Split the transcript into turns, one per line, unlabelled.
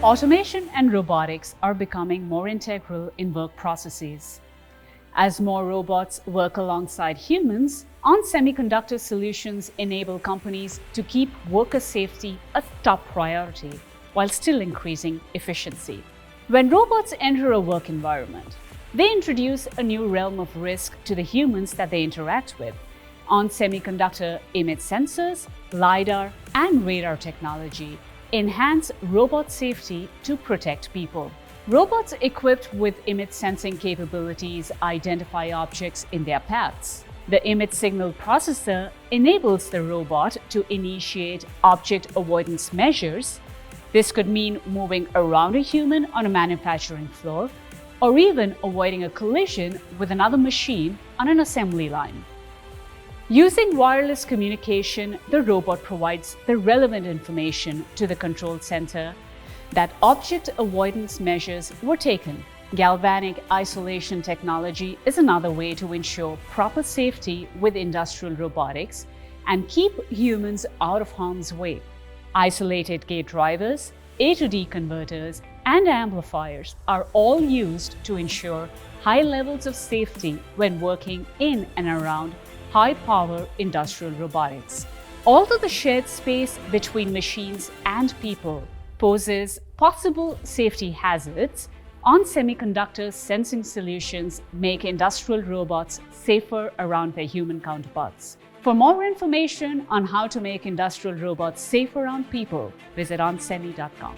Automation and robotics are becoming more integral in work processes. As more robots work alongside humans, semiconductor solutions enable companies to keep worker safety a top priority while still increasing efficiency. When robots enter a work environment, they introduce a new realm of risk to the humans that they interact with. Semiconductor emits sensors, LiDAR, and radar technology enhance robot safety to protect people. Robots equipped with image sensing capabilities identify objects in their paths. The image signal processor enables the robot to initiate object avoidance measures. This could mean moving around a human on a manufacturing floor, or even avoiding a collision with another machine on an assembly line. Using wireless communication, the robot provides the relevant information to the control center that object avoidance measures were taken. Galvanic isolation technology is another way to ensure proper safety with industrial robotics and keep humans out of harm's way. Isolated gate drivers, A to D converters, and amplifiers are all used to ensure high levels of safety when working in and around high-power industrial robotics. Although the shared space between machines and people poses possible safety hazards, semiconductor sensing solutions make industrial robots safer around their human counterparts. For more information on how to make industrial robots safe around people, visit onsemi.com.